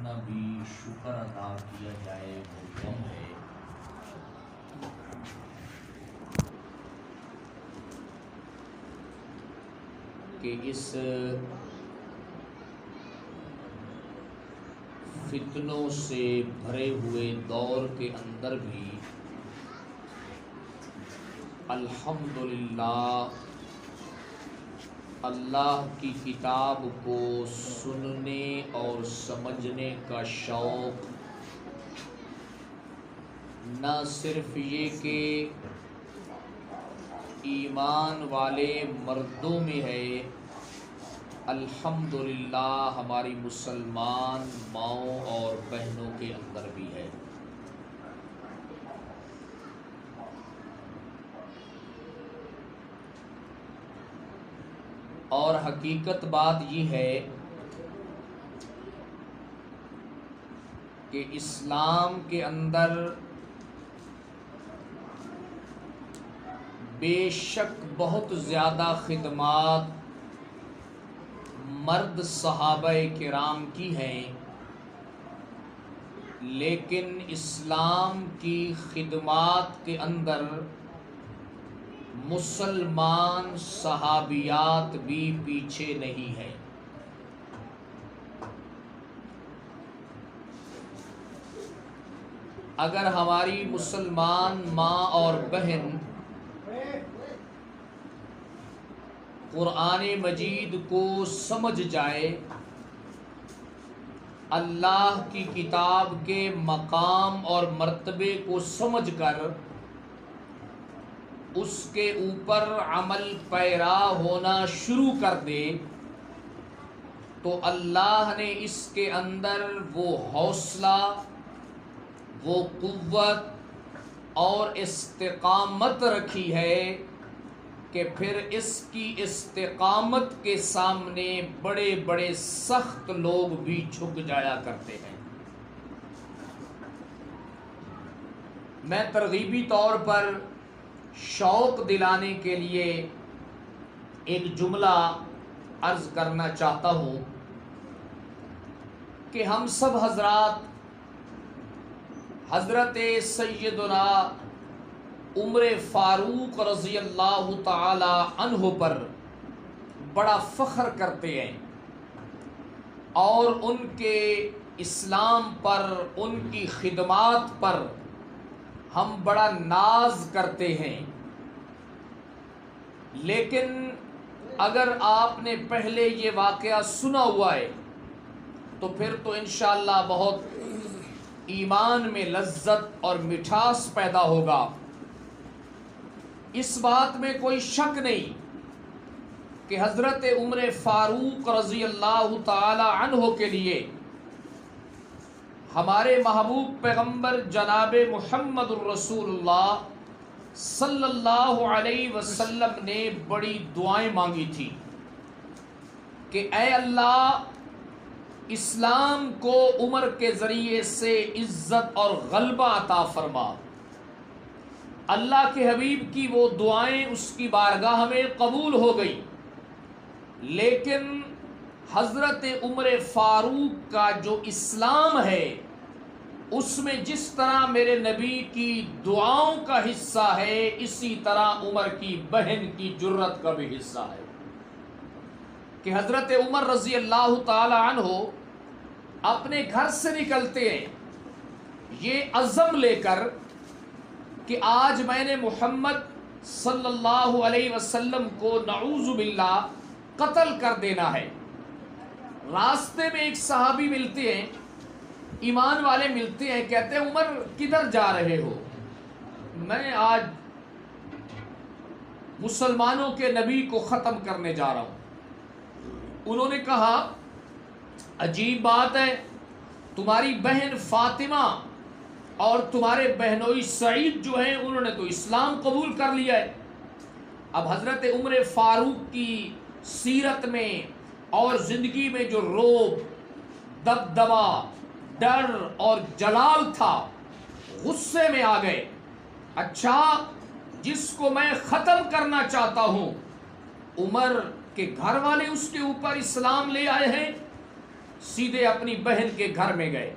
جتنا بھی شکر ادا کیا جائے وہ کم ہے۔ کہ اس فتنوں سے بھرے ہوئے دور کے اندر بھی الحمدللہ اللہ کی کتاب کو سننے اور سمجھنے کا شوق نہ صرف یہ کہ ایمان والے مردوں میں ہے، الحمدللہ ہماری مسلمان ماؤں اور بہنوں کے اندر بھی ہے۔ اور حقیقت بات یہ ہے کہ اسلام کے اندر بے شک بہت زیادہ خدمات مرد صحابہ کرام کی ہیں، لیکن اسلام کی خدمات کے اندر مسلمان صحابیات بھی پیچھے نہیں ہیں۔ اگر ہماری مسلمان ماں اور بہن قرآن مجید کو سمجھ جائے، اللہ کی کتاب کے مقام اور مرتبے کو سمجھ کر اس کے اوپر عمل پیرا ہونا شروع کر دے، تو اللہ نے اس کے اندر وہ حوصلہ، وہ قوت اور استقامت رکھی ہے کہ پھر اس کی استقامت کے سامنے بڑے بڑے سخت لوگ بھی جھک جایا کرتے ہیں۔ میں ترغیبی طور پر شوق دلانے کے لیے ایک جملہ عرض کرنا چاہتا ہوں کہ ہم سب حضرات حضرت سیدنا عمر فاروق رضی اللہ تعالی عنہ پر بڑا فخر کرتے ہیں، اور ان کے اسلام پر، ان کی خدمات پر ہم بڑا ناز کرتے ہیں۔ لیکن اگر آپ نے پہلے یہ واقعہ سنا ہوا ہے تو پھر تو انشاءاللہ بہت ایمان میں لذت اور مٹھاس پیدا ہوگا۔ اس بات میں کوئی شک نہیں کہ حضرت عمر فاروق رضی اللہ تعالی عنہ کے لیے ہمارے محبوب پیغمبر جناب محمد الرسول اللہ صلی اللہ علیہ وسلم نے بڑی دعائیں مانگی تھی کہ اے اللہ، اسلام کو عمر کے ذریعے سے عزت اور غلبہ عطا فرما۔ اللہ کے حبیب کی وہ دعائیں اس کی بارگاہ میں قبول ہو گئی، لیکن حضرت عمر فاروق کا جو اسلام ہے اس میں جس طرح میرے نبی کی دعاؤں کا حصہ ہے، اسی طرح عمر کی بہن کی جرت کا بھی حصہ ہے کہ حضرت عمر رضی اللہ تعالی عنہ اپنے گھر سے نکلتے ہیں یہ عزم لے کر کہ آج میں نے محمد صلی اللہ علیہ وسلم کو نعوذ باللہ قتل کر دینا ہے۔ راستے میں ایک صحابی ملتے ہیں، ایمان والے ملتے ہیں، کہتے ہیں عمر کدھر جا رہے ہو؟ میں آج مسلمانوں کے نبی کو ختم کرنے جا رہا ہوں۔ انہوں نے کہا عجیب بات ہے، تمہاری بہن فاطمہ اور تمہارے بہنوئی سعید جو ہیں انہوں نے تو اسلام قبول کر لیا ہے۔ اب حضرت عمر فاروق کی سیرت میں اور زندگی میں جو رعب، دبدبا، ڈر اور جلال تھا، غصے میں آ گئے۔ اچھا، جس کو میں ختم کرنا چاہتا ہوں، عمر کے گھر والے اس کے اوپر اسلام لے آئے ہیں، سیدھے اپنی بہن کے گھر میں گئے.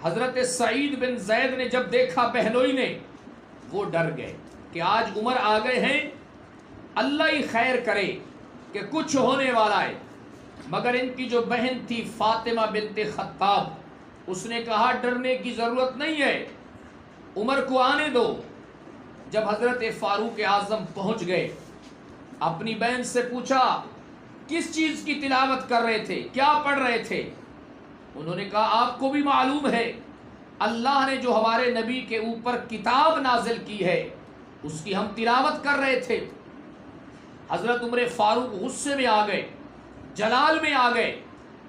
حضرت سعید بن زید نے جب دیکھا بہنوئی نے، وہ ڈر گئے کہ آج عمر آ گئے ہیں، اللہ ہی خیر کرے کہ کچھ ہونے والا ہے. مگر ان کی جو بہن تھی فاطمہ بنت خطاب، اس نے کہا ڈرنے کی ضرورت نہیں ہے، عمر کو آنے دو. جب حضرت فاروق اعظم پہنچ گئے، اپنی بہن سے پوچھا کس چیز کی تلاوت کر رہے تھے، کیا پڑھ رہے تھے؟ انہوں نے کہا آپ کو بھی معلوم ہے اللہ نے جو ہمارے نبی کے اوپر کتاب نازل کی ہے اس کی ہم تلاوت کر رہے تھے. حضرت عمر فاروق غصے میں آ گئے، جلال میں آ گئے،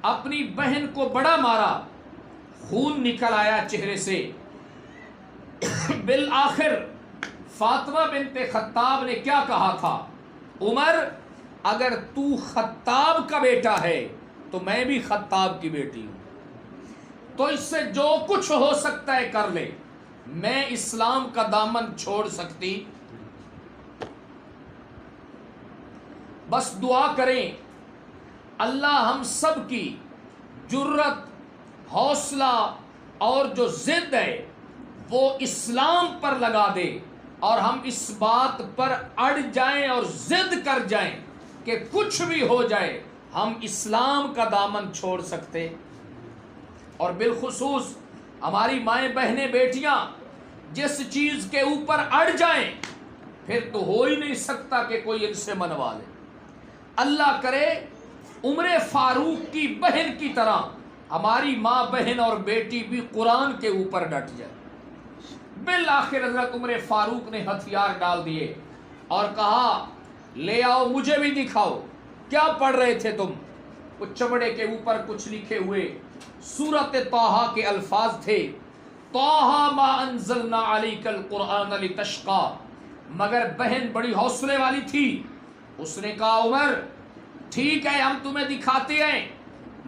اپنی بہن کو بڑا مارا، خون نکل آیا چہرے سے. بالآخر فاطمہ بنت خطاب نے کیا کہا تھا، عمر اگر تو خطاب کا بیٹا ہے تو میں بھی خطاب کی بیٹی ہوں، تو اس سے جو کچھ ہو سکتا ہے کر لے، میں اسلام کا دامن چھوڑ سکتی. بس دعا کریں اللہ ہم سب کی جرت، حوصلہ اور جو ضد ہے وہ اسلام پر لگا دے، اور ہم اس بات پر اڑ جائیں اور ضد کر جائیں کہ کچھ بھی ہو جائے ہم اسلام کا دامن چھوڑ سکتے. اور بالخصوص ہماری مائیں بہنیں بیٹیاں جس چیز کے اوپر اڑ جائیں پھر تو ہو ہی نہیں سکتا کہ کوئی ان سے منوا لے. اللہ کرے عمر فاروق کی بہن کی طرح ہماری ماں بہن اور بیٹی بھی قرآن کے اوپر ڈٹ جائے. بالآخر حضرت عمر فاروق نے ہتھیار ڈال دیے اور کہا لے آؤ مجھے بھی دکھاؤ کیا پڑھ رہے تھے تم. وہ چمڑے کے اوپر کچھ لکھے ہوئے سورۃ طٰہٰ کے الفاظ تھے، طٰہٰ ما انزلنا علیک القرآن لتشقی. مگر بہن بڑی حوصلے والی تھی، اس نے کہا عمر ٹھیک ہے ہم تمہیں دکھاتے ہیں،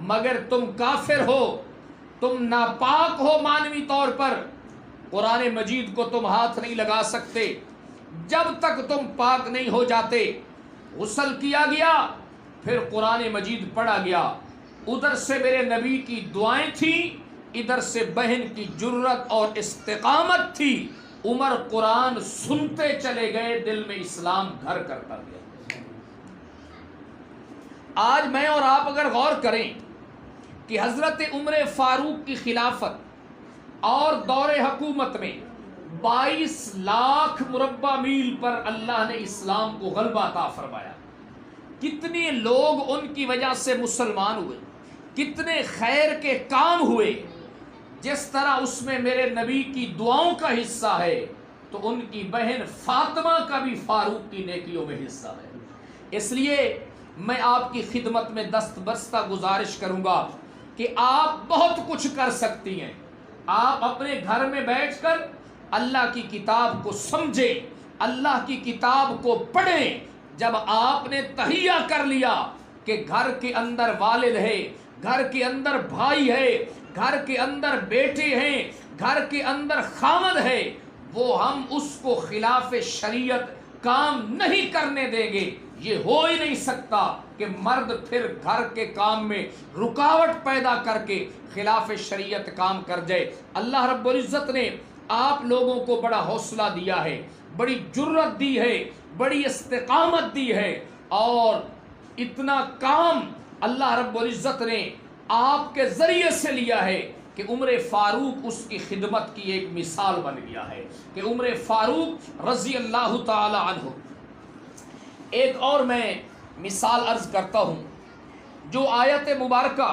مگر تم کافر ہو، تم ناپاک ہو مانوی طور پر، قرآن مجید کو تم ہاتھ نہیں لگا سکتے جب تک تم پاک نہیں ہو جاتے. غسل کیا گیا، پھر قرآن مجید پڑھا گیا. ادھر سے میرے نبی کی دعائیں تھیں، ادھر سے بہن کی جرت اور استقامت تھی. عمر قرآن سنتے چلے گئے، دل میں اسلام گھر کرتا گیا. آج میں اور آپ اگر غور کریں کہ حضرت عمر فاروق کی خلافت اور دور حکومت میں 22 لاکھ مربع میل پر اللہ نے اسلام کو غلبہ عطا فرمایا، کتنے لوگ ان کی وجہ سے مسلمان ہوئے، کتنے خیر کے کام ہوئے. جس طرح اس میں میرے نبی کی دعاؤں کا حصہ ہے تو ان کی بہن فاطمہ کا بھی فاروق کی نیکیوں میں حصہ ہے. اس لیے میں آپ کی خدمت میں دست بستہ گزارش کروں گا کہ آپ بہت کچھ کر سکتی ہیں. آپ اپنے گھر میں بیٹھ کر اللہ کی کتاب کو سمجھیں، اللہ کی کتاب کو پڑھیں. جب آپ نے تہیہ کر لیا کہ گھر کے اندر والد ہے، گھر کے اندر بھائی ہے، گھر کے اندر بیٹے ہیں، گھر کے اندر خامد ہے، وہ ہم اس کو خلاف شریعت کام نہیں کرنے دیں گے. یہ ہو ہی نہیں سکتا کہ مرد پھر گھر کے کام میں رکاوٹ پیدا کر کے خلاف شریعت کام کر جائے. اللہ رب العزت نے آپ لوگوں کو بڑا حوصلہ دیا ہے، بڑی جرت دی ہے، بڑی استقامت دی ہے، اور اتنا کام اللہ رب العزت نے آپ کے ذریعے سے لیا ہے کہ عمر فاروق اس کی خدمت کی ایک مثال بن گیا ہے کہ عمر فاروق رضی اللہ تعالی عنہ. ایک اور میں مثال عرض کرتا ہوں. جو آیت مبارکہ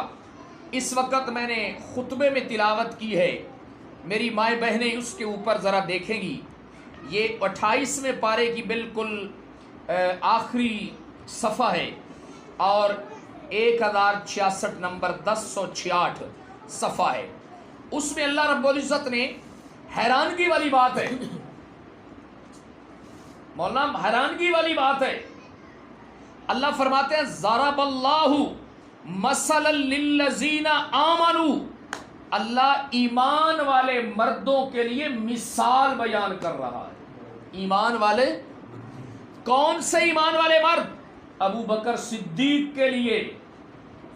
اس وقت میں نے خطبے میں تلاوت کی ہے، میری مائیں بہنیں اس کے اوپر ذرا دیکھیں گی. یہ 28ویں پارے کی بالکل آخری صفحہ ہے اور 1066 نمبر 1066 صفحہ ہے. اس میں اللہ رب العزت نے حیرانگی والی بات ہے، مولانا حیرانگی والی بات ہے. اللہ فرماتے ہیں ضرب اللہ مثلا للذین آمنوا. اللہ ایمان والے مردوں کے لیے مثال بیان کر رہا ہے. ایمان والے کون سے ایمان والے مرد؟ ابو بکر صدیق کے لیے،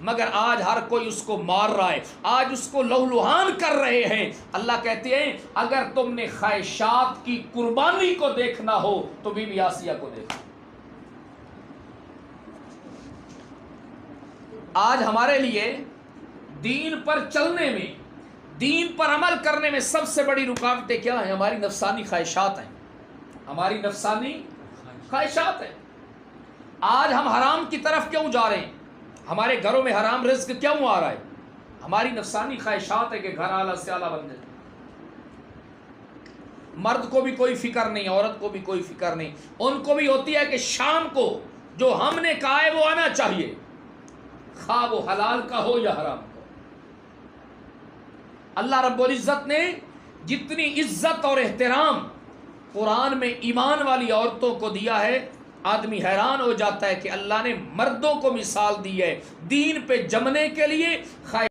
مگر آج ہر کوئی اس کو مار رہا ہے، آج اس کو لہولہان کر رہے ہیں۔ اللہ کہتے ہیں اگر تم نے خواہشات کی قربانی کو دیکھنا ہو تو بی بی آسیہ کو دیکھو۔ آج ہمارے لیے دین پر چلنے میں، دین پر عمل کرنے میں سب سے بڑی رکاوٹیں کیا ہیں؟ ہماری نفسانی خواہشات ہیں، ہماری نفسانی خواہشات ہیں۔ آج ہم حرام کی طرف کیوں جا رہے ہیں؟ ہمارے گھروں میں حرام رزق کیوں آ رہا ہے؟ ہماری نفسانی خواہشات ہے کہ گھر اعلیٰ سے اعلیٰ بن جائے۔ مرد کو بھی کوئی فکر نہیں، عورت کو بھی کوئی فکر نہیں، ان کو بھی ہوتی ہے کہ شام کو جو ہم نے کہا ہے وہ آنا چاہیے، خواہ وہ حلال کا ہو یا حرام کا۔ اللہ رب العزت نے جتنی عزت اور احترام قرآن میں ایمان والی عورتوں کو دیا ہے، آدمی حیران ہو جاتا ہے کہ اللہ نے مردوں کو مثال دی ہے دین پہ جمنے کے لیے۔